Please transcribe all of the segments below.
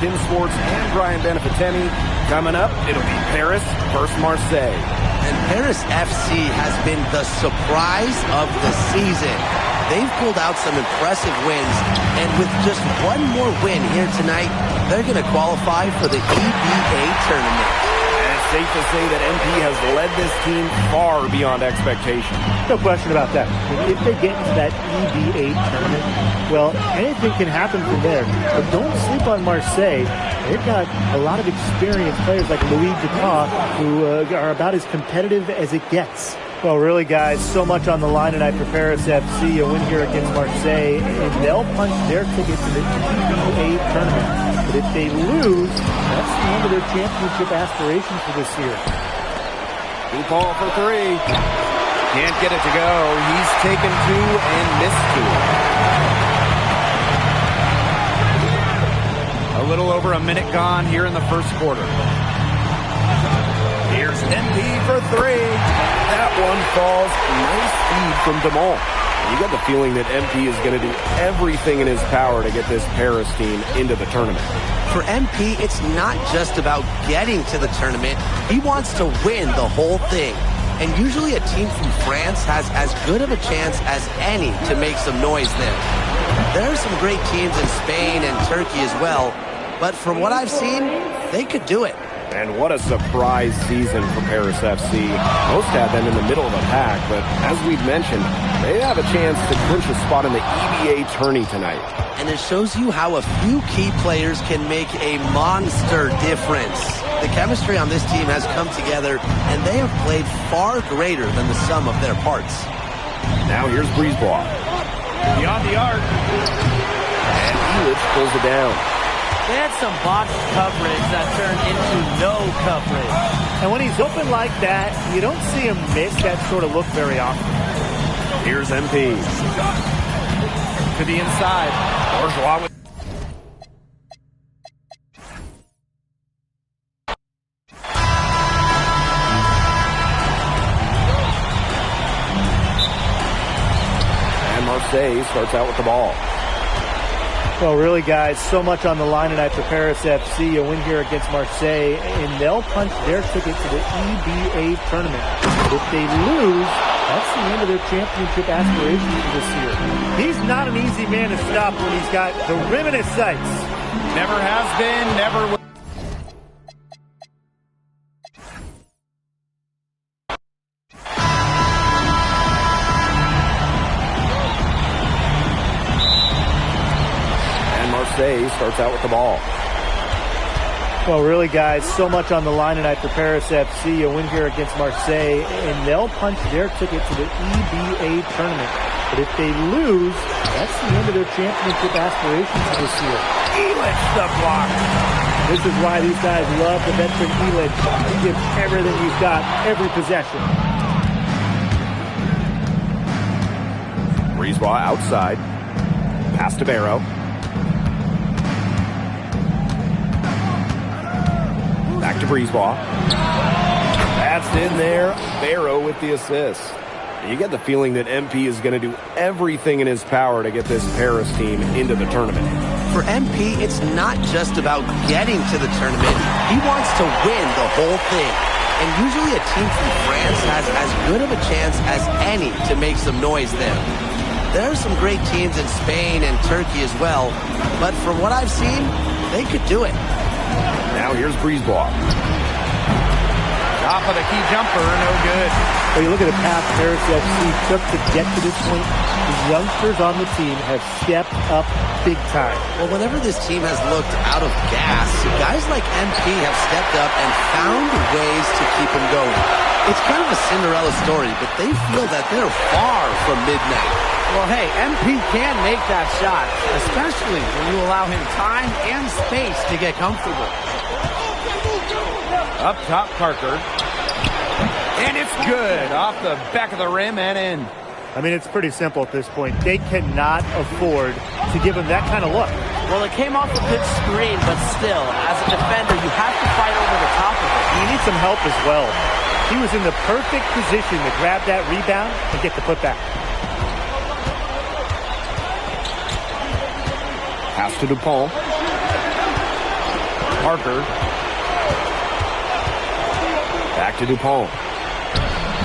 Tim Swartz and Brian Benefitemi. Coming up, it'll be Paris versus Marseille. And Paris FC has been the surprise of the season. They've pulled out some impressive wins, and with just one more win here tonight, they're going to qualify for the EBA tournament. Safe to say that MP has led this team far beyond expectation. No question about that. If they get into that EBA tournament, well, anything can happen from there. But don't sleep on Marseille. They've got a lot of experienced players like Louis Dupas who are about as competitive as it gets. Well, really, guys, so much on the line tonight for Paris FC. A win here against Marseille, and they'll punch their ticket to the EBA tournament. But if they lose, that's the end of their championship aspirations for this year. Dupont for three. Can't get it to go. He's taken two and missed two. A little over a minute gone here in the first quarter. Here's MP for three. That one falls. Nice feed from DeMol. You get the feeling that MP is going to do everything in his power to get this Paris team into the tournament. For MP, it's not just about getting to the tournament. He wants to win the whole thing. And usually a team from France has as good of a chance as any to make some noise there. There are some great teams in Spain and Turkey as well. But from what I've seen, they could do it. And what a surprise season for Paris FC. Most had them in the middle of the pack, but as we've mentioned, they have a chance to clinch a spot in the EBA tourney tonight. And it shows you how a few key players can make a monster difference. The chemistry on this team has come together, and they have played far greater than the sum of their parts. Now here's Brisebois. Beyond the arc. And Illich pulls it down. They had some botched coverage that turned into no coverage. And when he's open like that, you don't see him miss that sort of look very often. Here's MP. To the inside. Bourgeois with and Marseille starts out with the ball. Well, really, guys, so much on the line tonight for Paris FC. A win here against Marseille, and they'll punch their ticket to the EBA tournament. But if they lose, that's the end of their championship aspirations for this year. He's not an easy man to stop when he's got the rim in his sights. never has been, never will. Starts out with the ball. Well, really, guys, so much on the line tonight for Paris FC. A win here against Marseille, and they'll punch their ticket to the EBA tournament. But if they lose, that's the end of their championship aspirations for this year. Illich the block. This is why these guys love the veteran Illich. He gives everything he's got, every possession. Brisebois outside. Pass to Barrow. Back to Brisebois. That's in there. Barrow with the assist. You get the feeling that MP is going to do everything in his power to get this Paris team into the tournament. For MP, it's not just about getting to the tournament. He wants to win the whole thing. And usually a team from France has as good of a chance as any to make some noise there. There are some great teams in Spain and Turkey as well. But from what I've seen, they could do it. Now here's Brisebois. Top of the key jumper, no good. Well, you look at the path Paris FC took to get to this point. The youngsters on the team have stepped up big time. Well, whenever this team has looked out of gas, guys like MP have stepped up and found ways to keep them going. It's kind of a Cinderella story, but they feel that they're far from midnight. Well, hey, MP can make that shot, especially when you allow him time and space to get comfortable. Up top, Parker. And it's good. Off the back of the rim and in. I mean, it's pretty simple at this point. They cannot afford to give him that kind of look. Well, it came off a good screen, but still, as a defender, you have to fight over the top of it. You need some help as well. He was in the perfect position to grab that rebound and get the putback. Pass to Dupont. Parker. Back to DuPont.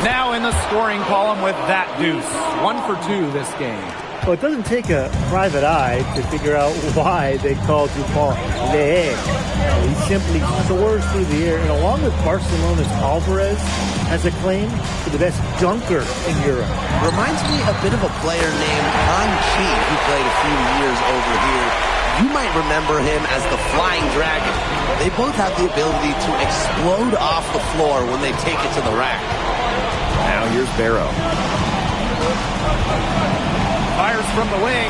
Now in the scoring column with that deuce. 1 for 2 this game. Well, it doesn't take a private eye to figure out why they call DuPont Le. He simply soars through the air, and along with Barcelona's Alvarez, has a claim to the best dunker in Europe. Reminds me a bit of a player named Han Chi, who played a few years over here. You might remember him as the Flying Dragon. They both have the ability to explode off the floor when they take it to the rack. Now here's Barrow. Fires from the wing.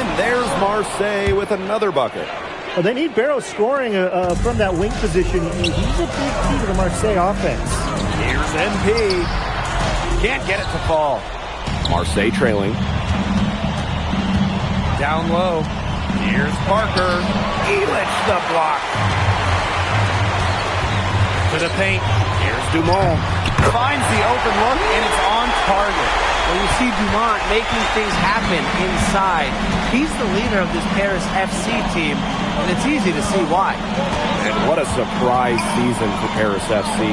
And there's Marseille with another bucket. Well, they need Barrow scoring from that wing position. He's a big key to the Marseille offense. Here's MP. Can't get it to fall. Marseille trailing. Down low. Here's Parker. Elich the block. To the paint. Here's Dumont. Finds the open look, and it's on target. Well, you see Dumont making things happen inside. He's the leader of this Paris FC team, and it's easy to see why. And what a surprise season for Paris FC.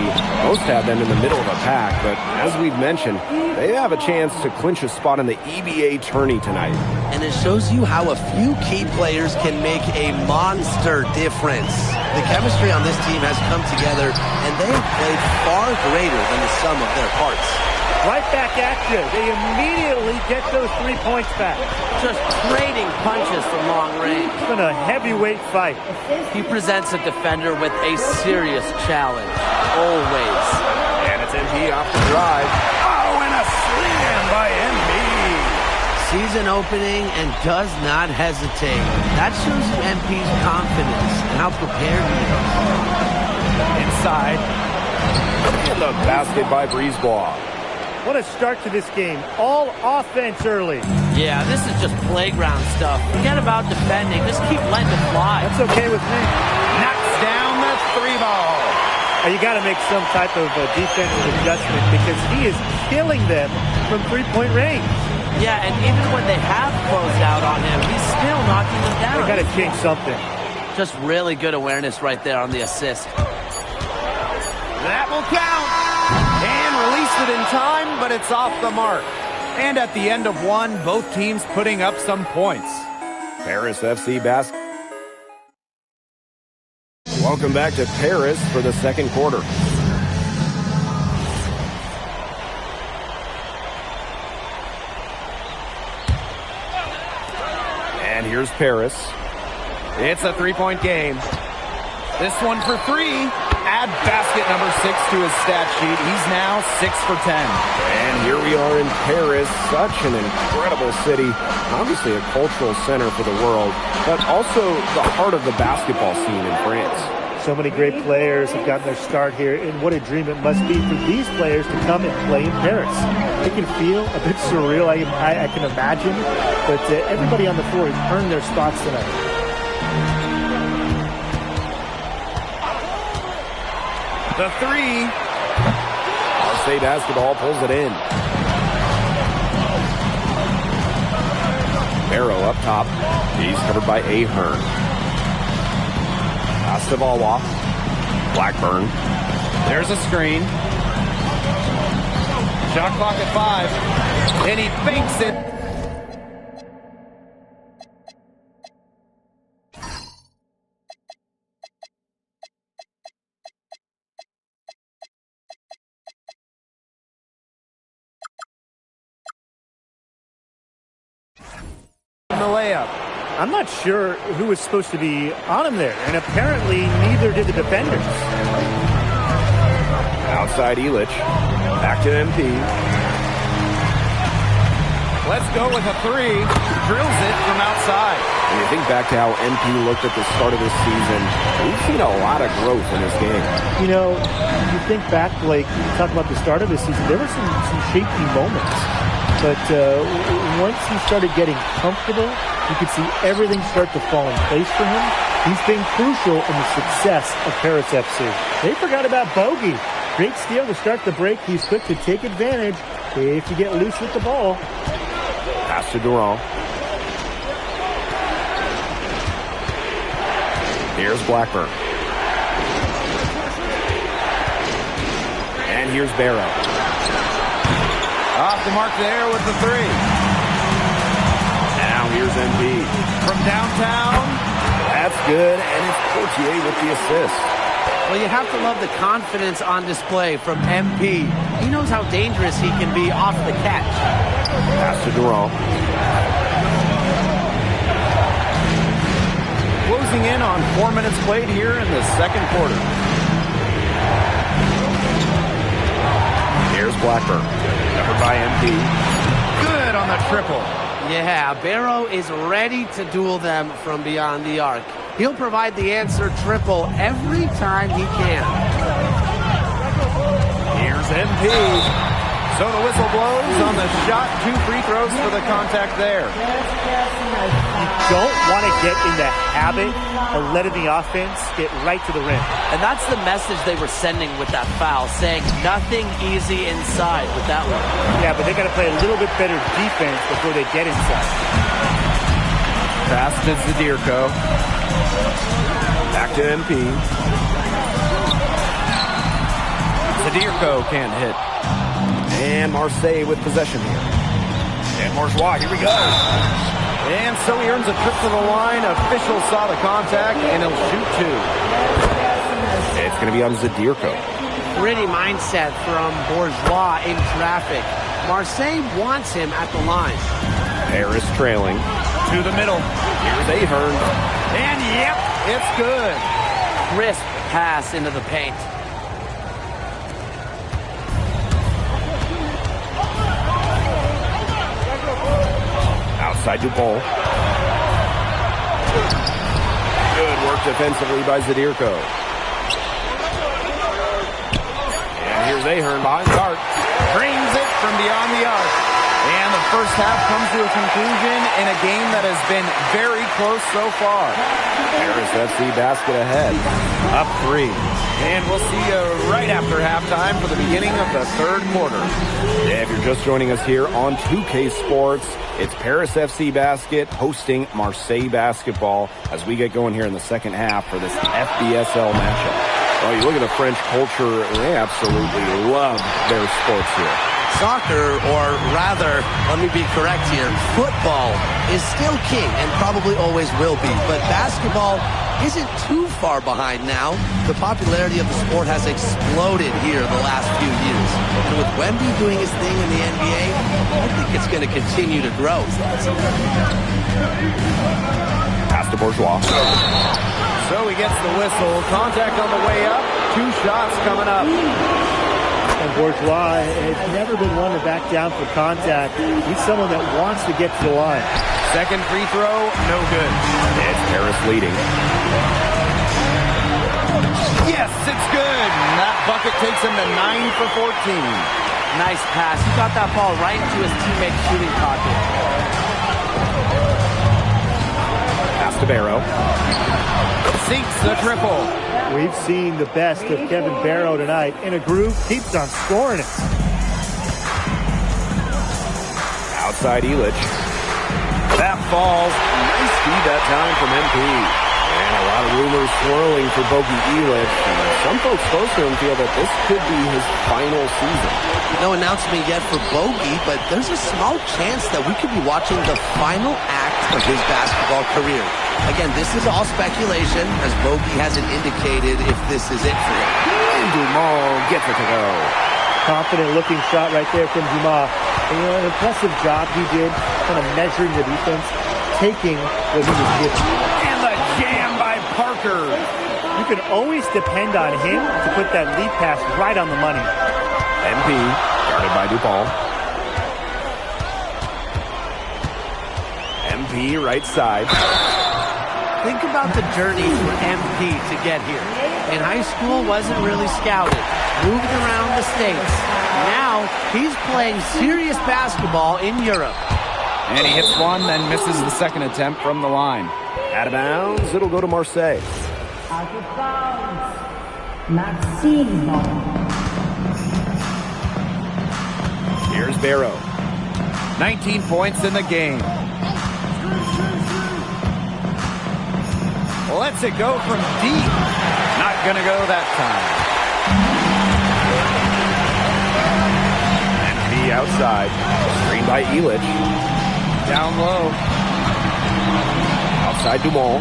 Most have them in the middle of the pack, but as we've mentioned, they have a chance to clinch a spot in the EBA tourney tonight. And it shows you how a few key players can make a monster difference. The chemistry on this team has come together, and they have played far greater than the sum of their parts. Right back at you. They immediately get those 3 points back. Just trading punches from long range. It's been a heavyweight fight. He presents a defender with a serious challenge. Always. And it's MP off the drive. Oh, and a slam by MP. Season opening and does not hesitate. That shows you MP's confidence and how prepared he is. Inside. And the basket by Brisebois. What a start to this game. All offense early. Yeah, this is just playground stuff. Forget about defending. Just keep letting it fly. That's okay with me. Knocks down the 3-ball. You got to make some type of defensive adjustment because he is killing them from three-point range. Yeah, and even when they have closed out on him, he's still knocking them down. They got to change something. Just really good awareness right there on the assist. That will count. And released it in time, but it's off the mark. And at the end of one, both teams putting up some points. Paris FC basket. Welcome back to Paris for the second quarter. And here's Paris. It's a 3-point game. This one for 3. Add basket number 6 to his stat sheet. He's now 6 for 10. And here we are in Paris, such an incredible city. Obviously a cultural center for the world, but also the heart of the basketball scene in France. So many great players have gotten their start here, and what a dream it must be for these players to come and play in Paris. It can feel a bit surreal, I can imagine, but everybody on the floor has earned their spots tonight. The 3. Marseille basketball pulls it in. Barrow up top. He's covered by Ahern. Pass to Valois. Blackburn. There's a screen. Shot clock at 5. And he fakes it. The layup. I'm not sure who was supposed to be on him there, and apparently neither did the defenders. Outside Elich. Back to MP. Let's go with a 3. Drills it from outside. When you think back to how MP looked at the start of this season, we've seen a lot of growth in this game. You know, you think back, like, you talk about the start of this season, there were some shaky moments. But once he started getting comfortable, you could see everything start to fall in place for him. He's been crucial in the success of Paris FC. They forgot about Bogey. Great steal to start the break. He's quick to take advantage if you get loose with the ball. Pass to Durant. Here's Blackburn. And here's Barrow. Off the mark there with the three. Now here's MP. From downtown. That's good, and it's Portier with the assist. Well, you have to love the confidence on display from MP. He knows how dangerous he can be off the catch. Pass to Durant. Closing in on 4 minutes played here in the second quarter. Here's Blackburn. Covered by MP. Good on the triple. Yeah, Barrow is ready to duel them from beyond the arc. He'll provide the answer triple every time he can. Here's MP. So the whistle blows on the shot. 2 free throws for the contact there. You don't want to get in the habit of letting the offense get right to the rim. And that's the message they were sending with that foul, saying nothing easy inside with that one. Yeah, but they got to play a little bit better defense before they get inside. Pass to Zadirko. Back to MP. Zadirko can't hit. And Marseille with possession here. And Bourgeois, here we go. And so he earns a trip to the line. Official saw the contact, and he'll shoot 2. It's going to be on Zadirko. Gritty mindset from Bourgeois in traffic. Marseille wants him at the line. Paris trailing. To the middle. Here's Ahern. And yep, it's good. Crisp pass into the paint. Outside Dupont. Good work defensively by Zadirko. And here's Ahern behind the arc. Brings it from beyond the arc. And the first half comes to a conclusion in a game that has been very close so far. Paris FC basket ahead. Up 3. And we'll see you right after halftime for the beginning of the third quarter. Yeah, if you're just joining us here on 2K Sports, it's Paris FC Basket hosting Marseille Basketball as we get going here in the second half for this FBSL matchup. Well, you look at the French culture, they absolutely love their sports here. Soccer, or rather, let me be correct here, football is still king and probably always will be, but basketball isn't too far behind now. The popularity of the sport has exploded here the last few years. And with Wemby doing his thing in the NBA, I think it's going to continue to grow. Pass to Bourgeois. So he gets the whistle. Contact on the way up. 2 shots coming up. And Bourgeois has never been one to back down for contact. He's someone that wants to get to the line. Second free throw, no good. It's Paris leading. Yes, it's good. And that bucket takes him to 9 for 14. Nice pass. He got that ball right into his teammate's shooting pocket. Pass to Barrow. Sinks the triple. We've seen the best of Kevin Barrow tonight. In a groove, keeps on scoring it. Outside Illich. That falls. Nice feed that time from MP. And a lot of rumors swirling for Bogi Illich. Some folks close to him feel that this could be his final season. No announcement yet for Bogi, but there's a small chance that we could be watching the final act of his basketball career. Again, this is all speculation, as Bogi hasn't indicated if this is it for him. And Dumont gets it to go. Confident looking shot right there from Dumas. And, an impressive job he did kind of measuring the defense, taking what he was given. And the jam by Parker. You can always depend on him to put that lead pass right on the money. MP, guarded by Dupont. MP right side. Think about the journey for MP to get here. In high school, wasn't really scouted. Moved around the States. Now, he's playing serious basketball in Europe. And he hits one, then misses the second attempt from the line. Out of bounds, it'll go to Marseille. Out of bounds. Maximo. Here's Barrow. 19 points in the game. Lets it go from deep. Not going to go that time. outside. Screen by Elich. Down low. Outside Dumont.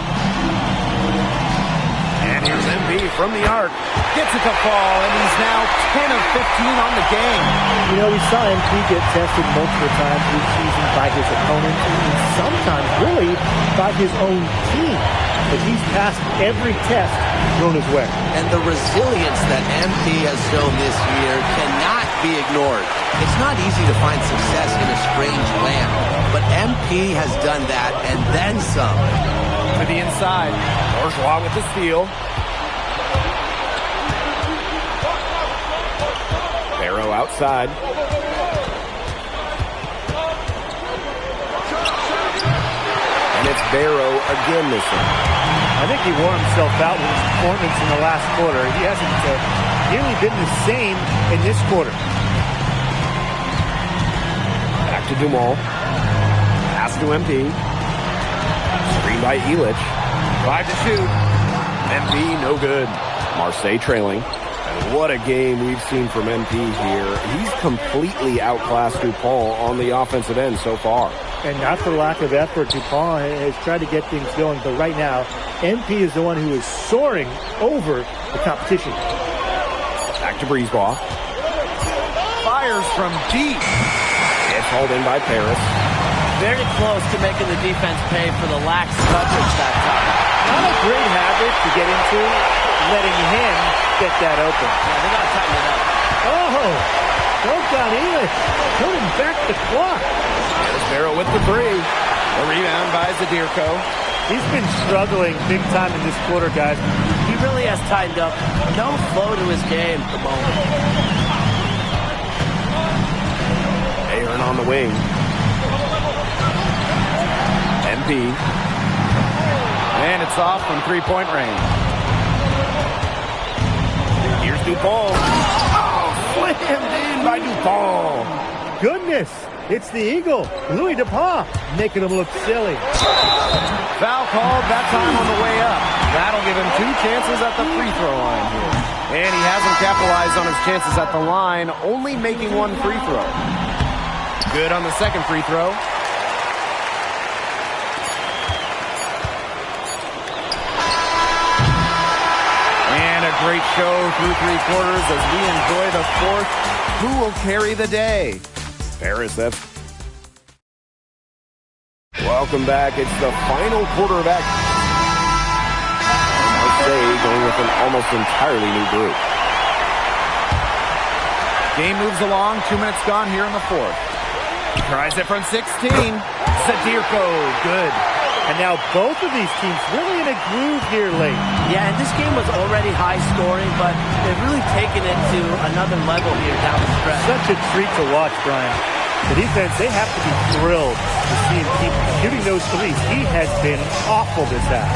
And here's MP from the arc. Gets it to fall, and he's now 10 of 15 on the game. You know, we saw MP get tested multiple times this season by his opponent, and sometimes really by his own team. But he's passed every test thrown his way. And the resilience that MP has shown this year cannot be ignored. It's not easy to find success in a strange land, but MP has done that and then some. To the inside. Bourgeois with the steal. Barrow outside. And it's Barrow again missing. I think he wore himself out with his performance in the last quarter. He hasn't nearly been the same in this quarter. Back to Dumont. Pass to MP. Screen by Elich. 5 to shoot. MP no good. Marseille trailing. And what a game we've seen from MP here. He's completely outclassed DuPont on the offensive end so far. And not for lack of effort, DuPont has tried to get things going, but right now, MP is the one who is soaring over the competition. Back to Brisebois. Fires from deep. It's hauled in by Paris. Very close to making the defense pay for the lax coverage that time. Not a great habit to get into, letting him get that open. Yeah, they got to tighten it up. Oh, don't got Elich. Putting back the clock. There's Barrow with the three. The rebound by Zadirko. He's been struggling big time in this quarter, guys. He really has tightened up. No flow to his game at the moment. Aaron on the wing. MP. And it's off from three-point range. Here's DuPont. Oh, slammed in by DuPont. Goodness, it's the Eagle, Louis DuPont, making him look silly. Foul called that time on the way up. That'll give him 2 chances at the free throw line here. And he hasn't capitalized on his chances at the line, only making 1 free throw. Good on the second free throw. And a great show through 3 quarters as we enjoy the fourth. Who will carry the day? Paris F. Welcome back. It's the final quarter of action. Marseille going with an almost entirely new group. Game moves along. 2 minutes gone here in the fourth. Tries it from 16. Zadirko, good. And now both of these teams really in a groove here late. Yeah, and this game was already high scoring, but they've really taken it to another level here down the stretch. Such a treat to watch, Brian. The defense, they have to be thrilled to see him keep shooting those threes. He has been awful this half.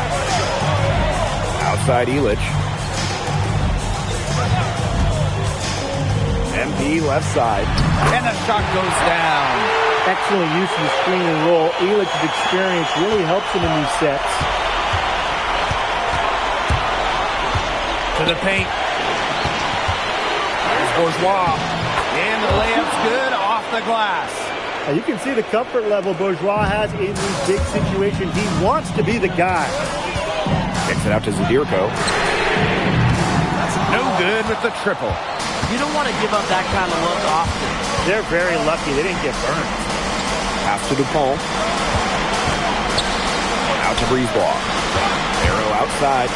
Outside Elich. MP left side. And the shot goes down. Excellent use of the screen and roll. Elich's experience really helps him in these sets. To the paint. Here's Bourgeois. And the layup's good off the glass. Now you can see the comfort level Bourgeois has in these big situations. He wants to be the guy. Kicks it out to Zadirko. That's no good with the triple. You don't want to give up that kind of look often. They're very lucky. They didn't get burned. Pass to DuPont. Out to Brisebois. Barrow outside.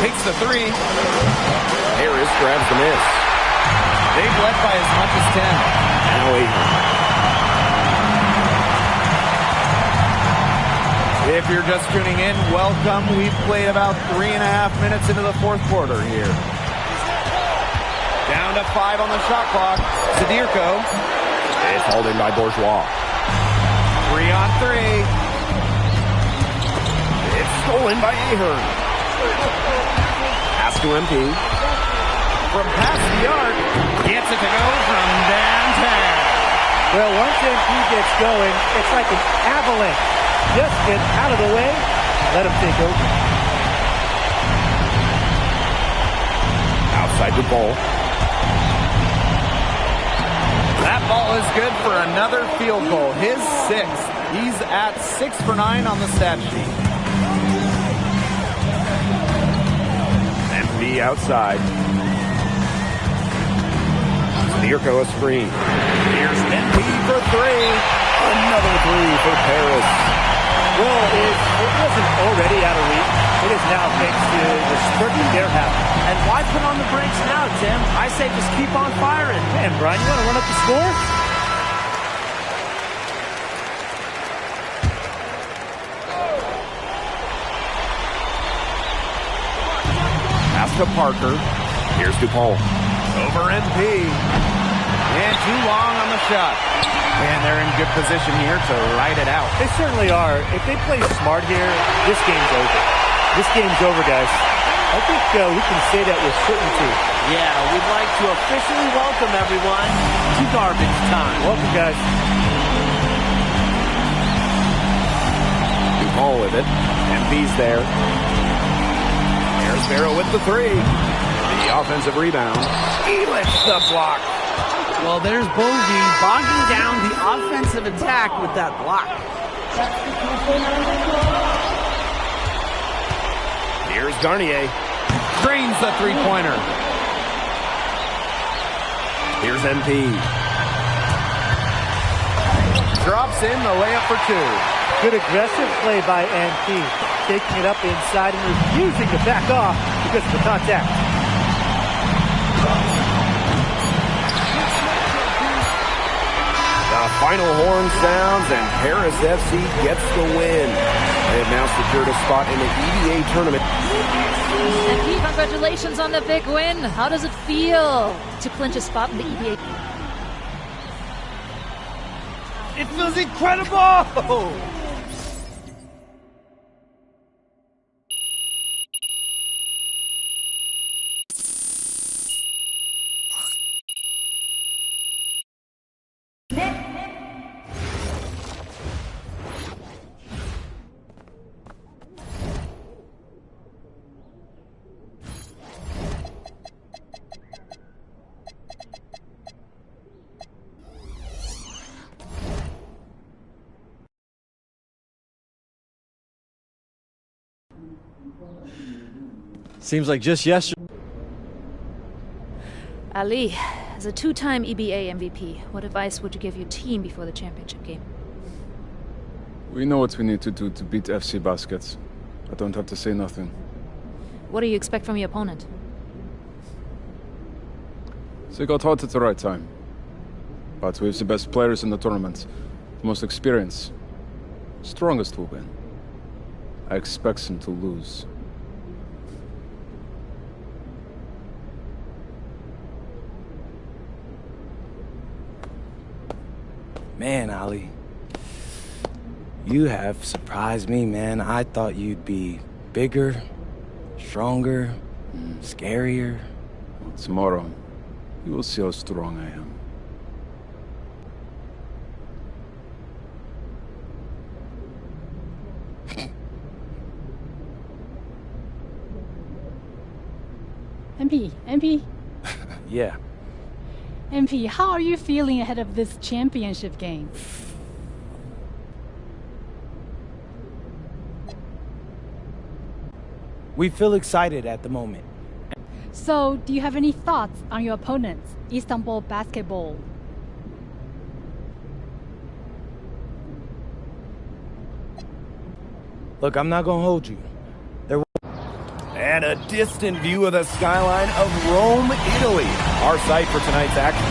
Takes the three. Harris grabs the miss. They've led by as much as 10. Now 8. If you're just tuning in, welcome. We've played about 3.5 minutes into the fourth quarter here. Down to 5 on the shot clock. Zadirko. It's hauled in by Bourgeois. 3 on 3. It's stolen by Ahern. Pass to MP. From past the arc. Gets it to go from downtown. Well, once MP gets going, it's like an avalanche. Just get out of the way, let him take over. Outside the ball. That ball is good for another field goal. His 6th. He's at 6 for 9 on the stat sheet. MP outside. Mirko a screen. Here's MP for 3. Another 3 for Paris. Well, it wasn't already out of reach. It is now thanks to the spurt that they're having. And why put on the brakes now, Tim? I say just keep on firing. Man, Brian, you want to run up the score? Pass to Parker. Here's DuPont. Over MP. And too long on the shot. And they're in good position here to ride it out. They certainly are. If they play smart here, this game's over. This game's over, guys. I think we can say that with certainty. Yeah, we'd like to officially welcome everyone to garbage time. Welcome, guys. DuPont with it. MP's there. There's Barrow with the 3. The offensive rebound. He lifts the block. Well, there's Bogey bogging down the offensive attack with that block. Here's Garnier. Drains the three-pointer. Here's MP. Drops in the layup for 2. Good aggressive play by MP. Taking it up inside and refusing to back off because of the contact. The final horn sounds and Paris FC gets the win. They have now secured a spot in the EVA tournament. MP, congratulations on the big win. How does it feel to clinch a spot in the EVA? It feels incredible! Seems like just yesterday. Ali, as a 2-time EBA MVP, what advice would you give your team before the championship game? We know what we need to do to beat FC Baskets. I don't have to say nothing. What do you expect from your opponent? They got hot at the right time. But we have the best players in the tournament. The most experienced. Strongest will win. I expect them to lose. Man, Ali, you have surprised me, man. I thought you'd be bigger, stronger, scarier. Well, tomorrow, you will see how strong I am. MP? Yeah. MP, how are you feeling ahead of this championship game? We feel excited at the moment. So, do you have any thoughts on your opponents, Istanbul Basketball? Look, I'm not gonna hold you. And a distant view of the skyline of Rome, Italy. Our site for tonight's action.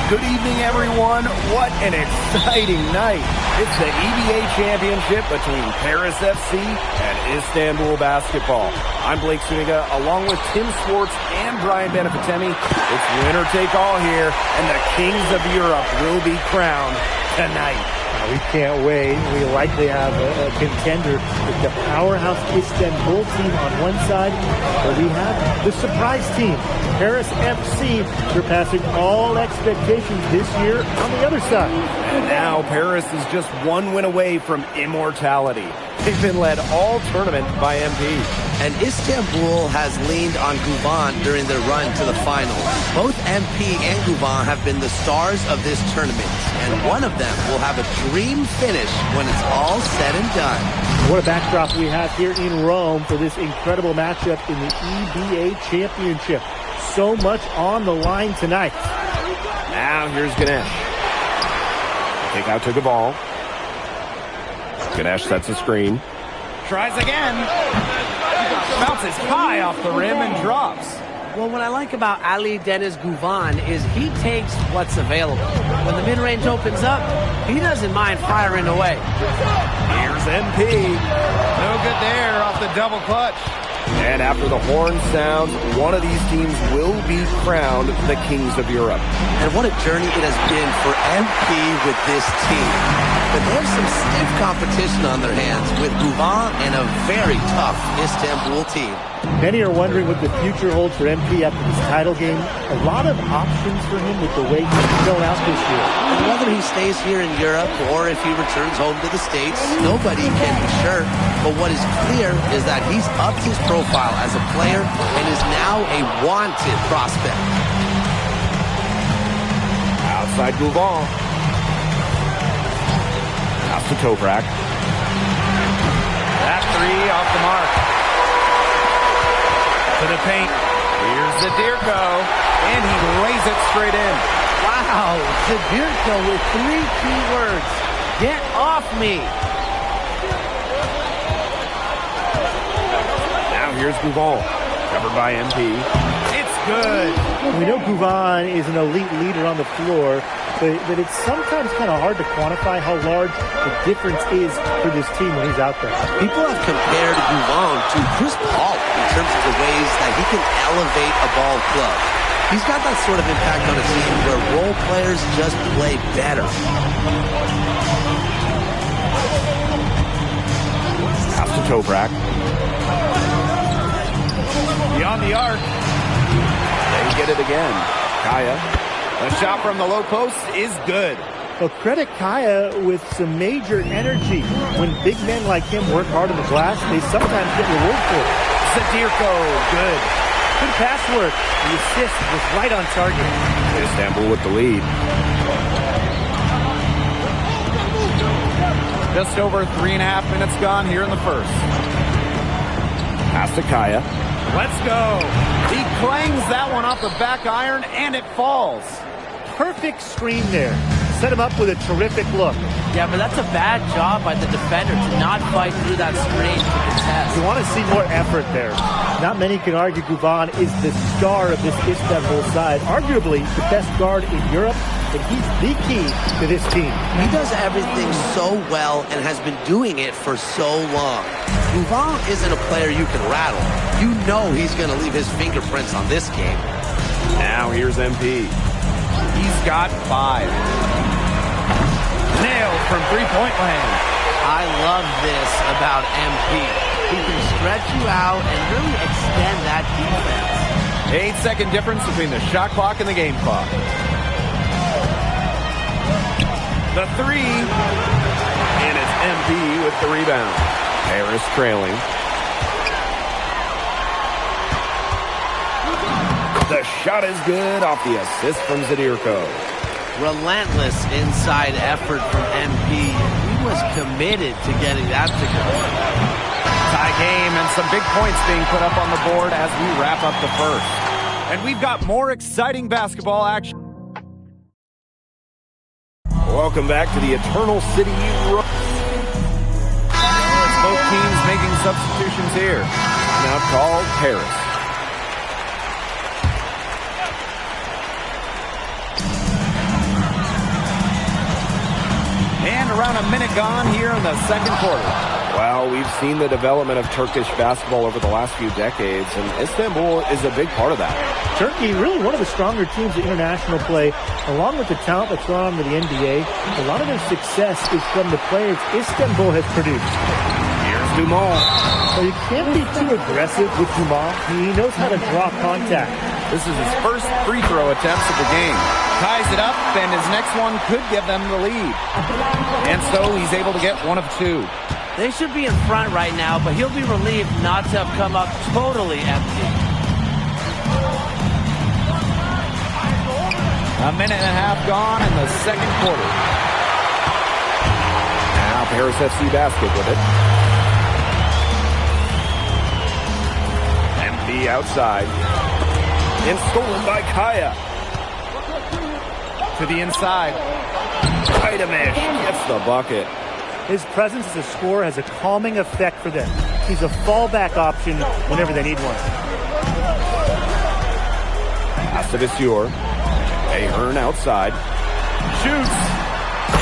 Good evening, everyone. What an exciting night. It's the EVA championship between Paris FC and Istanbul Basketball. I'm Blake Suniga, along with Tim Swartz and Brian Benefitemi. It's winner take all here, and the kings of Europe will be crowned tonight. We can't wait. We likely have a contender with the powerhouse Istanbul team on one side, but we have the surprise team, Paris FC, surpassing all expectations this year on the other side. And now Paris is just one win away from immortality. They've been led all tournament by MP. And Istanbul has leaned on Guvan during their run to the finals. Both MP and Guvan have been the stars of this tournament, and one of them will have a dream finish when it's all said and done. What a backdrop we have here in Rome for this incredible matchup in the EBA Championship. So much on the line tonight. Now here's Ganesh. Kick out to Gabal. Ganesh sets a screen. Tries again. Bounces high off the rim and drops. Well, what I like about Ali Deniz Guvan is he takes what's available. When the mid-range opens up, he doesn't mind firing away. Here's MP. No good there off the double clutch. And after the horn sounds, one of these teams will be crowned the Kings of Europe. And what a journey it has been for MP with this team. But they have some stiff competition on their hands with Guvan and a very tough Istanbul team. Many are wondering what the future holds for MP after this title game. A lot of options for him with the way he's shown out this year. And whether he stays here in Europe or if he returns home to the States, nobody can be sure. But what is clear is that he's upped his profile as a player and is now a wanted prospect. Outside Guvan. Out to Toprak. That three off the mark. To the paint. Here's Zadirko. And he lays it straight in. Wow, Zadirko with 3 key words. Get off me. Now here's Guvan. Covered by MP. It's good. We know Guvan is an elite leader on the floor, but it's sometimes kind of hard to quantify how large the difference is for this team when he's out there. People have compared Guvan to Chris Paul in terms of the ways that he can elevate a ball club. He's got that sort of impact on a team where role players just play better. Out to Toprak. Beyond the arc. They get it again. Kaya. A shot from the low post is good. Well, credit Kaya with some major energy. When big men like him work hard on the glass, they sometimes get rewarded for it. Zadirko, good. Good pass work. The assist was right on target. Istanbul with the lead. Just over 3.5 minutes gone here in the first. Pass to Kaya. Let's go. He clangs that one off the back iron, and it falls. Perfect screen there. Set him up with a terrific look. Yeah, but that's a bad job by the defender to not fight through that screen to contest. You want to see more effort there. Not many can argue Guvan is the star of this Istanbul side. Arguably the best guard in Europe, and he's the key to this team. He does everything so well and has been doing it for so long. Guvan isn't a player you can rattle. You know he's going to leave his fingerprints on this game. Now here's MP. He's got 5. Nailed from three-point land. I love this about MP. He can stretch you out and really extend that defense. 8-second difference between the shot clock and the game clock. The three. And it's MP with the rebound. Harris trailing. The shot is good off the assist from Zadirko. Relentless inside effort from MP. He was committed to getting that to go. Tie game and some big points being put up on the board as we wrap up the first. And we've got more exciting basketball action. Welcome back to the Eternal City. Both teams making substitutions here. Now called Paris. And around a minute gone here in the second quarter. Well, we've seen the development of Turkish basketball over the last few decades, and Istanbul is a big part of that. Turkey, really one of the stronger teams in international play, along with the talent that's gone on to the NBA. A lot of their success is from the players Istanbul has produced. Here's Dumont. So you can't be too aggressive with Dumont. He knows how to draw contact. This is his first free throw attempts of the game. Ties it up, and his next one could give them the lead. And so he's able to get one of 2. They should be in front right now, but he'll be relieved not to have come up totally empty. A minute and a half gone in the second quarter. Now Paris FC basket with it. MP outside. And stolen by Kaya. To the inside. Kaidamish gets the bucket. His presence as a scorer has a calming effect for them. He's a fallback option whenever they need one. Pass to Viseur. Ahern outside. Shoots.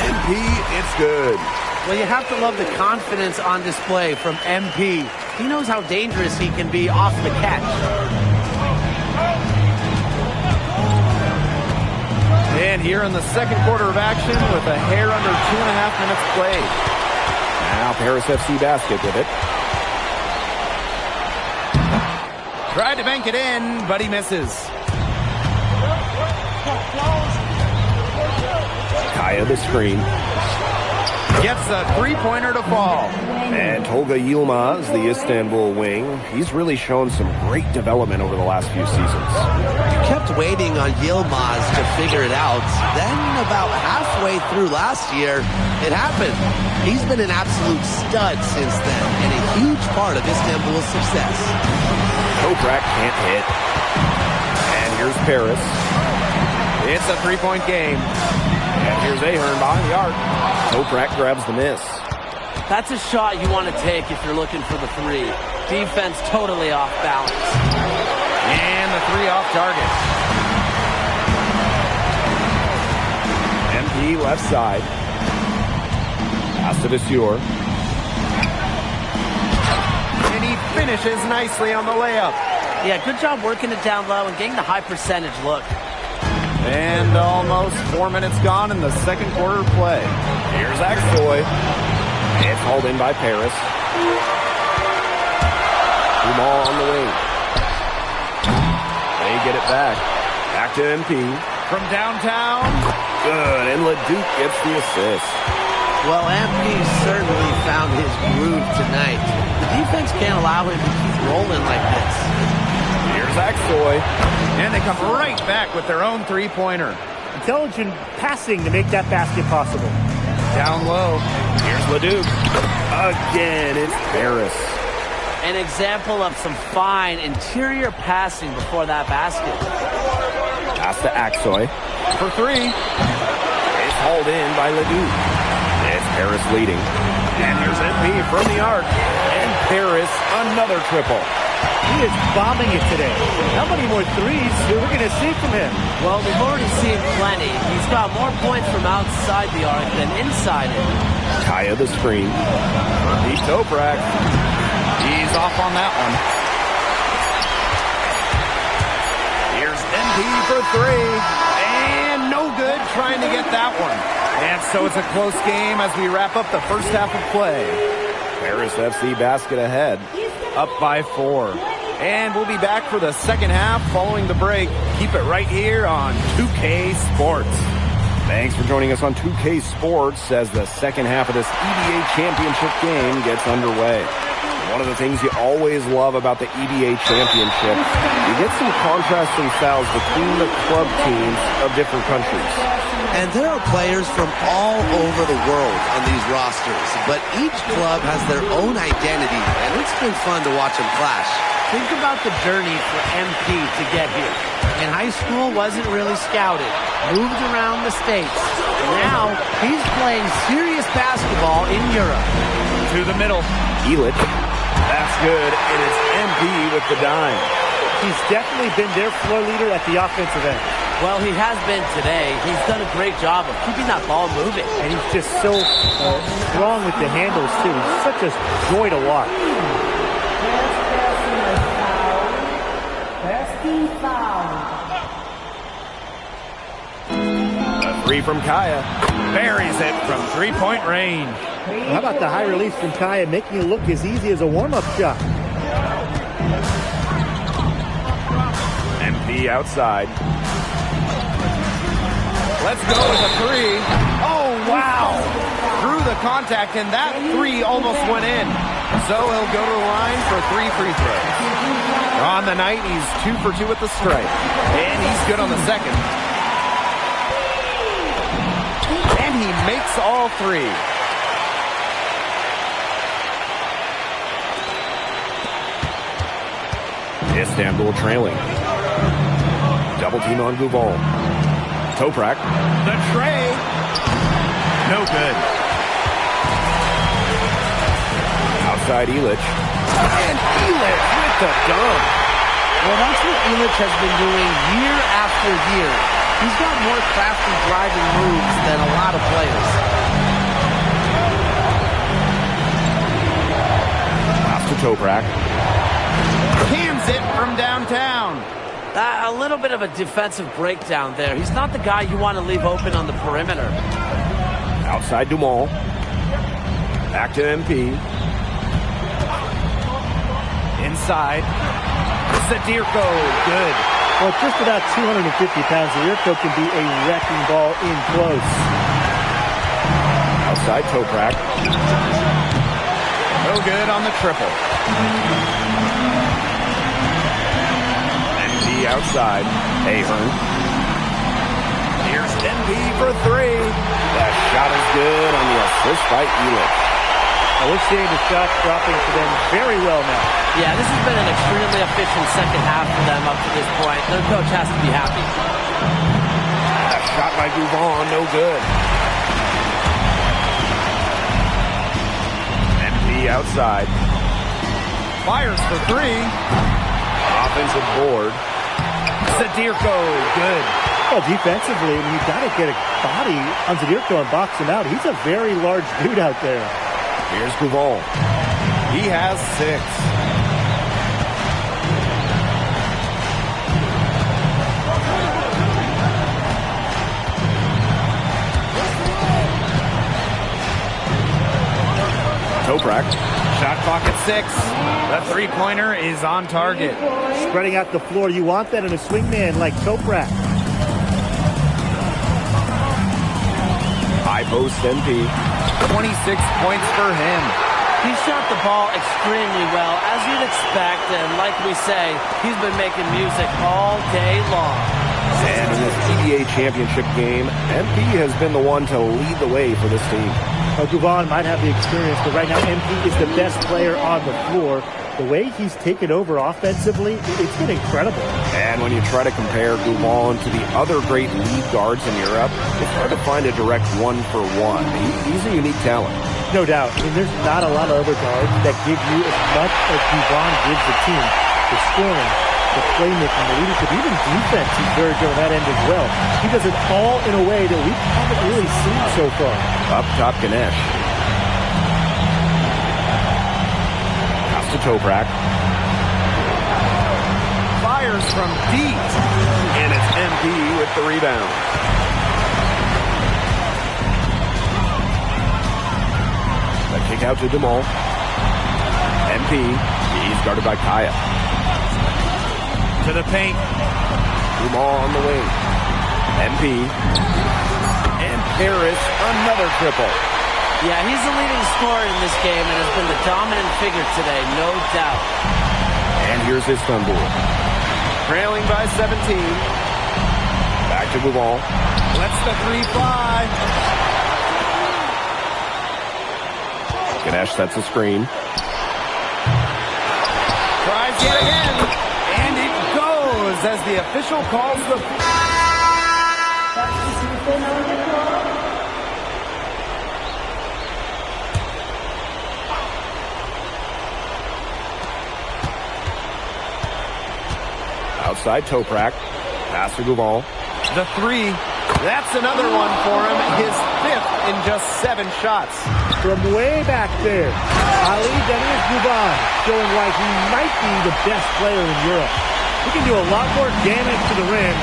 MP, it's good. Well, you have to love the confidence on display from MP. He knows how dangerous he can be off the catch. And here in the second quarter of action with a hair under 2.5 minutes played. Now Paris FC basket with it. Tried to bank it in, but he misses. Kaya the screen. Gets a three-pointer to fall. And Tolga Yilmaz, the Istanbul wing, he's really shown some great development over the last few seasons. You kept waiting on Yilmaz to figure it out. Then about halfway through last year, it happened. He's been an absolute stud since then and a huge part of Istanbul's success. Toprak can't hit. And here's Paris. It's a three-point game. And here's Ahern behind the arc. Toprak grabs the miss. That's a shot you want to take if you're looking for the three. Defense totally off balance. And the three off target. MP left side. Pass to Viseur. And he finishes nicely on the layup. Yeah, good job working it down low and getting the high percentage look. And almost 4 minutes gone in the second quarter play. Here's Aksoy. It's hauled in by Paris. Dumal on the wing. They get it back. Back to MP. From downtown. Good, and Leduc gets the assist. Well, MP certainly found his groove tonight. The defense can't allow him to keep rolling like this. Here's Aksoy. And they come right back with their own three-pointer. Intelligent passing to make that basket possible. Down low. Here's Leduc. Again, it's Paris. An example of some fine interior passing before that basket. Pass to Aksoy. For three. It's hauled in by Leduc. It's Paris leading. And here's MP from the arc. And Paris, another triple. He is bombing it today. How many more threes are we going to see from him? Well, we've already seen plenty. He's got more points from outside the arc than inside it. Kaya the screen. He's Toprak. He's off on that one. Here's MP for three. And no good trying to get that one. And so it's a close game as we wrap up the first half of play. Paris FC basket ahead. Up by 4. And we'll be back for the second half following the break. Keep it right here on 2K Sports. Thanks for joining us on 2K Sports as the second half of this EBA championship game gets underway. One of the things you always love about the EBA championship, you get some contrasting styles between the club teams of different countries. And there are players from all over the world on these rosters, but each club has their own identity, and it's been fun to watch them clash. Think about the journey for MP to get here. In high school, wasn't really scouted. Moved around the States. Now, he's playing serious basketball in Europe. To the middle. Elic. That's good, and it's MP with the dime. He's definitely been their floor leader at the offensive end. Well, he has been today. He's done a great job of keeping that ball moving. And he's just so strong with the handles, too. He's such a joy to watch. A three from Kaya. Buries it from three-point range. How about the high release from Kaya, making it look as easy as a warm-up shot? MP outside. Let's go with a three. Oh, wow. Through the contact, and that three almost went in. So he'll go to the line for 3 free throws. On the night, he's 2 for 2 at the stripe. And he's good on the second. And he makes all 3. Istanbul trailing. Double team on Gouval. Toprak. The tray. No good. Outside Illich. And Illich with the dunk. Well, that's what Illich has been doing year after year. He's got more crafty driving moves than a lot of players. Pass to Toprak. Cans it from downtown. A little bit of a defensive breakdown there. He's not the guy you want to leave open on the perimeter. Outside Dumont. Back to MP. Inside. Zadirko, good. Well, just about 250 pounds, Zadirko can be a wrecking ball in close. Outside Toprak. No good on the triple. MP outside. Ahern. Here's MP for 3. That shot is good on the assist by Illich. We're seeing the shots dropping for them very well now. Yeah, this has been an extremely efficient second half for them up to this point. Their coach has to be happy. That shot by Gouval, no good. MP outside. Fires for 3. Offensive board. Zadirko, good. Well, defensively, I mean, you've got to get a body on Zadirko and box him out. He's a very large dude out there. Here's Gouval. He has 6. Toprak. Shot clock at 6. The three-pointer is on target. Spreading out the floor. You want that in a swingman like Toprak. High post MP. 26 points for him. He shot the ball extremely well, as you'd expect, and like we say, he's been making music all day long. And in this EBA championship game, MP has been the one to lead the way for this team. Gouval might have the experience, but right now MP is the best player on the floor. The way he's taken over offensively, it's been incredible. And when you try to compare Gouval to the other great lead guards in Europe, it's hard to find a direct one-for-one. He's a unique talent. No doubt. I mean, there's not a lot of other guards that give you as much as Gouval gives the team. The scoring, the playmaking, the leadership, even defense, he's very good on that end as well. He does it all in a way that we haven't really seen so far. Up top, Ganesh. Pass to Toprak. Fires from deep. And it's MP with the rebound. The kick out to Dumont. MP. He's guarded by Kaya. To the paint. Dumont on the wing. MP. And Paris, another triple. Yeah, he's the leading scorer in this game and has been the dominant figure today, no doubt. And here's Istanbul. Trailing by 17. Back to Gouval. Lets the 3 fly. Ganesh sets a screen. Tries yet again. And it goes as the official calls the... Outside Toprak. Pass to Gouval. The 3. That's another one for him. His 5th in just 7 shots. From way back there, Ali Deniz Gouval showing why he might be the best player in Europe. He can do a lot more damage to the rim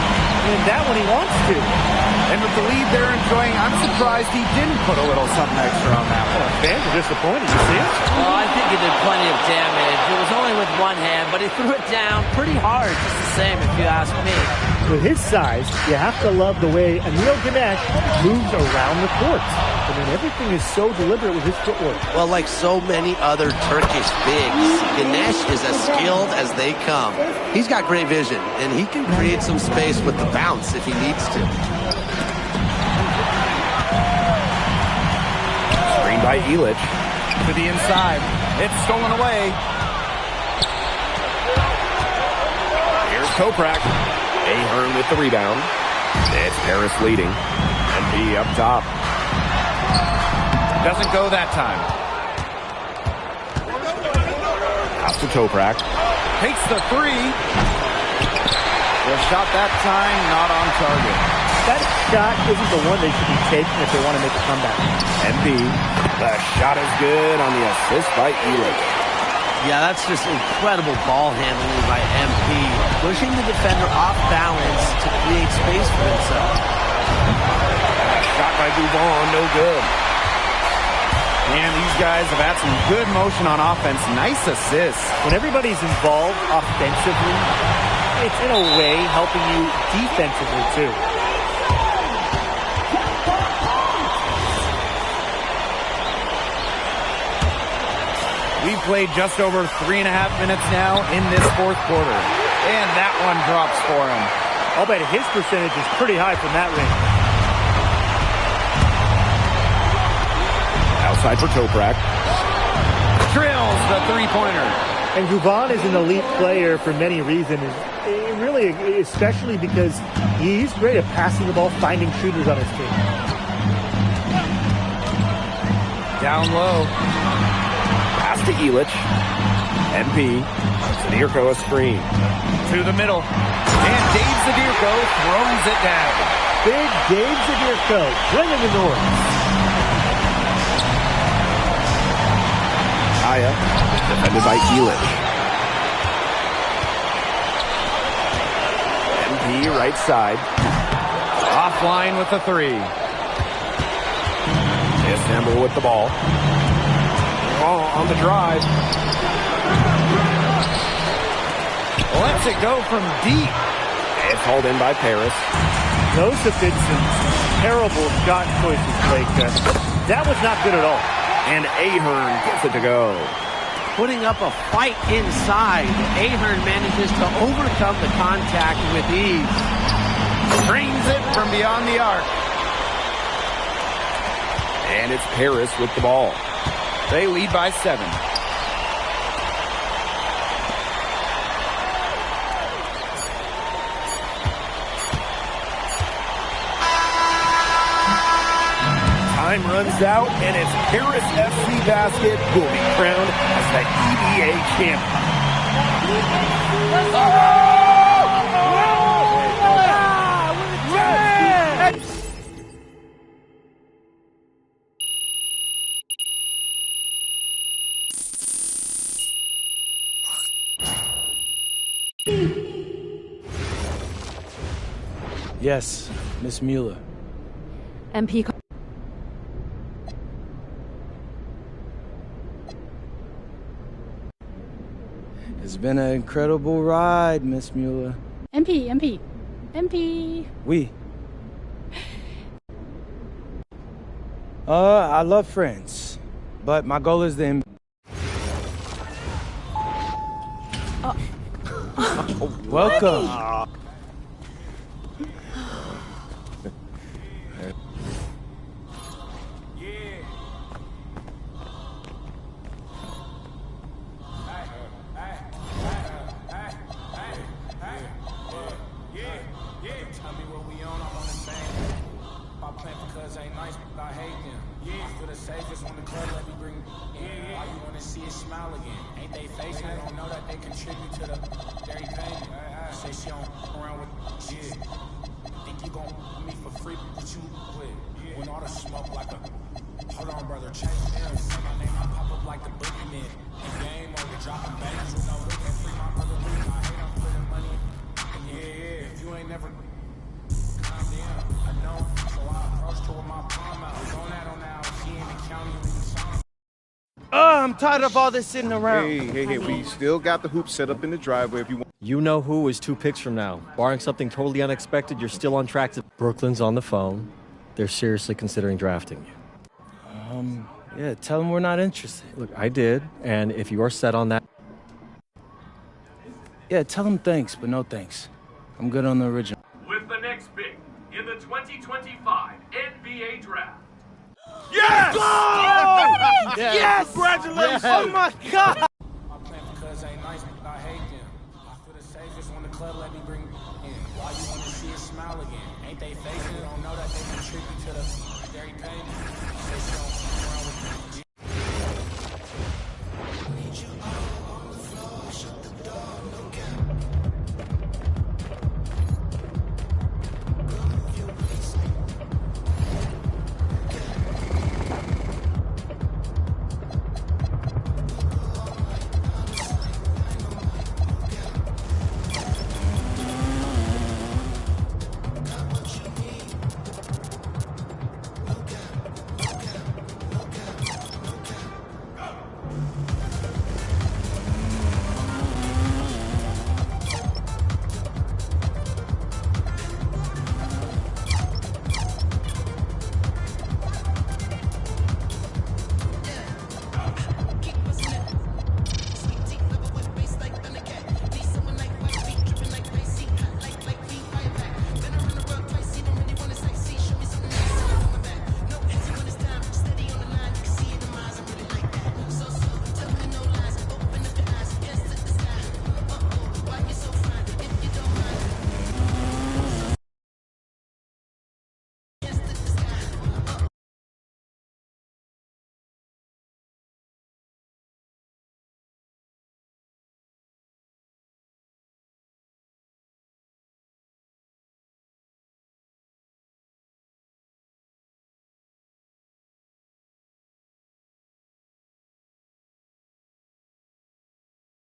than that when he wants to. And with the lead they're enjoying, I'm surprised he didn't put a little something extra on that one. Fans are disappointed, you see it? Well, I think he did plenty of damage. It was only with one hand, but he threw it down pretty hard, just the same, if you ask me. With his size, you have to love the way Anil Ganesh moves around the court. I mean, everything is so deliberate with his footwork. Well, like so many other Turkish bigs, Ganesh is as skilled as they come. He's got great vision, and he can create some space with the bounce if he needs to. Screen by Ilic. To the inside. It's stolen away. Here's Toprak. Ahern with the rebound. It's Paris leading. MP up top. Doesn't go that time. Pass to Toprak. Takes the three. The shot that time, not on target. That shot isn't the one they should be taking if they want to make a comeback. MP. The shot is good on the assist by Ilic. Yeah, that's just incredible ball handling by MP, pushing the defender off balance to create space for himself. Shot by Duvon, no good. And these guys have had some good motion on offense. Nice assist. When everybody's involved offensively, it's in a way helping you defensively too. We've played just over 3.5 minutes now in this fourth quarter. And that one drops for him. I'll bet his percentage is pretty high from that range. Outside for Toprak. Drills the three-pointer. And Duvon is an elite player for many reasons. Really, especially because he's great at passing the ball, finding shooters on his team. Down low. Pass to Ilic. MP. Zadirko a screen. To the middle. And Dave Zadirko throws it down. Big Dave Zadirko bringing the north. Aya. Defended by Ilic. MP right side. Offline with the three. Istanbul with the ball. On the drive. Lets it go from deep. It's hauled in by Paris. Those have been some terrible shot choices, Blake. That was not good at all. And Ahern gets it to go. Putting up a fight inside, Ahern manages to overcome the contact with ease. Drains it from beyond the arc. And it's Paris with the ball. They lead by 7. Time runs out, and it's Paris FC Basket who will be crowned as the EBA champion. Yes, Miss Mueller. MP. It's been an incredible ride, Miss Mueller. MP. We. I love France, but my goal is the Welcome. I'm tired of all this sitting around. Hey, we still got the hoop set up in the driveway if you want. You know who is 2 picks from now. Barring something totally unexpected, you're still on track to... Brooklyn's on the phone. They're seriously considering drafting you. Yeah, tell them we're not interested. Look, I did, and if you are set on that... Yeah, tell them thanks, but no thanks. I'm good on the original. With the next pick in the 2025 NBA Draft. Yes! Go! Yes! Congratulations! Oh my God! My plan for cuz ain't nice, but I hate them. I feel the safest when the club let me bring in. Why you wanna see a smile again? Ain't they faking? Don't know that they contribute to the scary pain. Say so, wrong with